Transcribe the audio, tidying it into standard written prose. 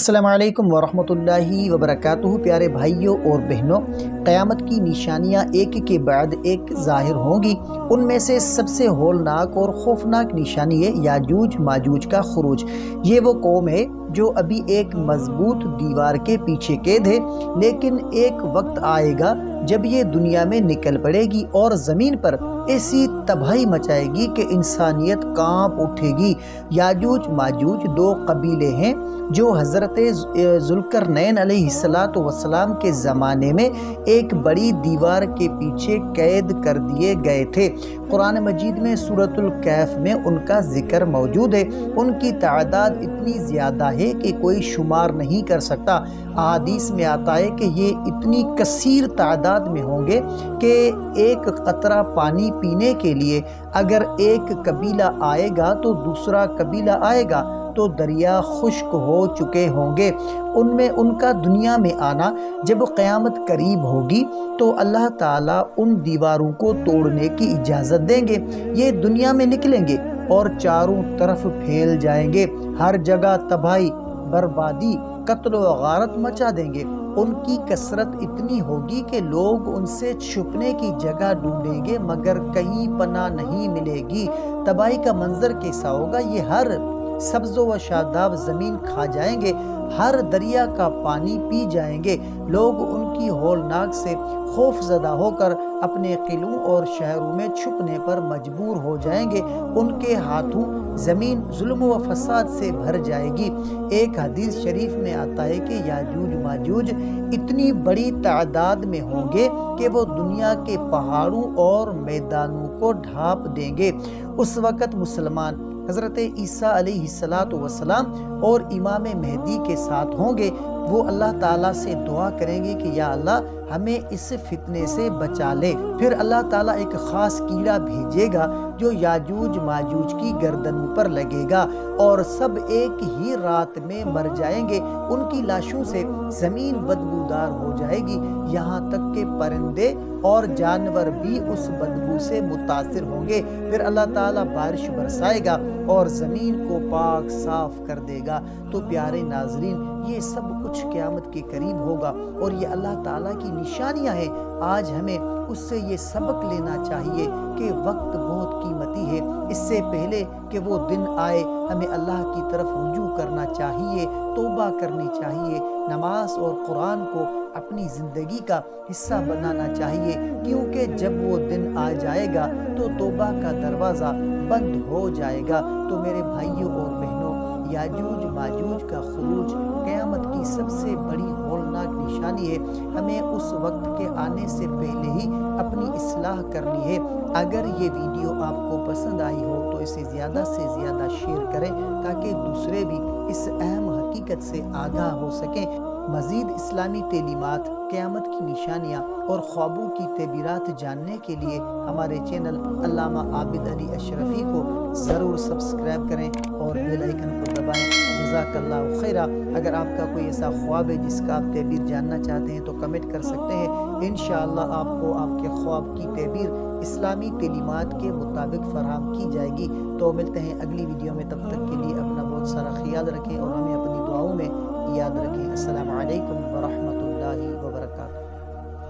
السلام علیکم ورحمۃ اللہ وبرکاتہ۔ پیارے بھائیوں اور بہنوں، قیامت کی نشانیاں ایک کے بعد ایک ظاہر ہوں گی۔ ان میں سے سب سے ہولناک اور خوفناک نشانی ہے یاجوج ماجوج کا خروج۔ یہ وہ قوم ہے جو ابھی ایک مضبوط دیوار کے پیچھے قید ہے، لیکن ایک وقت آئے گا جب یہ دنیا میں نکل پڑے گی اور زمین پر ایسی تباہی مچائے گی کہ انسانیت کانپ اٹھے گی۔ یاجوج ماجوج دو قبیلے ہیں جو حضرت ذوالقرنین علیہ السلام کے زمانے میں ایک بڑی دیوار کے پیچھے قید کر دیے گئے تھے۔ قرآن مجید میں سورۃ الکہف میں ان کا ذکر موجود ہے۔ ان کی تعداد اتنی زیادہ ہے کہ کوئی شمار نہیں کر سکتا۔ احادیث میں آتا ہے کہ یہ اتنی کثیر تعداد میں ہوں گے کہ ایک قطرہ پانی پینے کے لیے اگر ایک قبیلہ آئے گا تو دوسرا قبیلہ آئے گا تو دریا خشک ہو چکے ہوں گے۔ ان کا دنیا میں آنا جب قیامت قریب ہوگی تو اللہ تعالیٰ ان دیواروں کو توڑنے کی اجازت دیں گے۔ یہ دنیا میں نکلیں گے اور چاروں طرف پھیل جائیں گے، ہر جگہ تباہی، بربادی، قتل و غارت مچا دیں گے۔ ان کی کثرت اتنی ہوگی کہ لوگ ان سے چھپنے کی جگہ ڈھونڈیں گے مگر کہیں پناہ نہیں ملے گی۔ تباہی کا منظر کیسا ہوگا؟ یہ ہر سبز و شاداب زمین کھا جائیں گے، ہر دریا کا پانی پی جائیں گے۔ لوگ ان کی ہولناک سے خوف زدہ ہو کر اپنے قلعوں اور شہروں میں چھپنے پر مجبور ہو جائیں گے۔ ان کے ہاتھوں زمین ظلم و فساد سے بھر جائے گی۔ ایک حدیث شریف میں آتا ہے کہ یاجوج ماجوج اتنی بڑی تعداد میں ہوں گے کہ وہ دنیا کے پہاڑوں اور میدانوں کو ڈھانپ دیں گے۔ اس وقت مسلمان حضرت عیسیٰ علیہ السلام اور امام مہدی کے ساتھ ہوں گے۔ وہ اللہ تعالیٰ سے دعا کریں گے کہ یا اللہ ہمیں اس فتنے سے بچا لے۔ پھر اللہ تعالیٰ ایک خاص کیڑا بھیجے گا جو یاجوج ماجوج کی گردنوں پر لگے گا اور سب ایک ہی رات میں مر جائیں گے۔ ان کی لاشوں سے زمین بدبودار ہو جائے گی، یہاں تک کہ پرندے اور جانور بھی اس بدبو سے متاثر ہوں گے۔ پھر اللہ تعالیٰ بارش برسائے گا اور زمین کو پاک صاف کر دے گا۔ تو پیارے ناظرین، یہ سب کچھ قیامت کے قریب ہوگا اور یہ اللہ تعالیٰ کی نشانیاں ہیں۔ آج ہمیں اس سے یہ سبق لینا چاہیے کہ وقت بہت قیمتی ہے۔ اس سے پہلے کہ وہ دن آئے ہمیں اللہ کی طرف رجوع کرنا چاہیے، توبہ کرنی چاہیے، نماز اور قرآن کو اپنی زندگی کا حصہ بنانا چاہیے، کیونکہ جب وہ دن آ جائے گا تو توبہ کا دروازہ بند ہو جائے گا۔ تو میرے بھائیوں اور بہنوں، یاجوج ماجوج کا خروج قیامت کی سب سے بڑی ہولناک نشانی ہے۔ ہمیں اس وقت کے آنے سے پہلے ہی اپنی اصلاح کرنی ہے۔ اگر یہ ویڈیو آپ کو پسند آئی ہو تو اسے زیادہ سے زیادہ شیئر کریں تاکہ دوسرے بھی اس اہم حقیقت سے آگاہ ہو سکیں۔ مزید اسلامی تعلیمات، قیامت کی نشانیاں اور خوابوں کی تعبیرات جاننے کے لیے ہمارے چینل علامہ عابد علی اشرفی کو ضرور سبسکرائب کریں اور بیل آئیکن کو دبائیں۔ جزاک اللہ خیرہ۔ اگر آپ کا کوئی ایسا خواب ہے جس کا آپ تعبیر جاننا چاہتے ہیں تو کمنٹ کر سکتے ہیں۔ انشاءاللہ آپ کو آپ کے خواب کی تعبیر اسلامی تعلیمات کے مطابق فراہم کی جائے گی۔ تو ملتے ہیں اگلی ویڈیو میں، تب تک کے لیے اپنا بہت سارا خیال رکھیں اور ہمیں اپنی دعاؤں میں یاد رکھیں۔ السلام علیکم ورحمۃ اللہ وبرکاتہ۔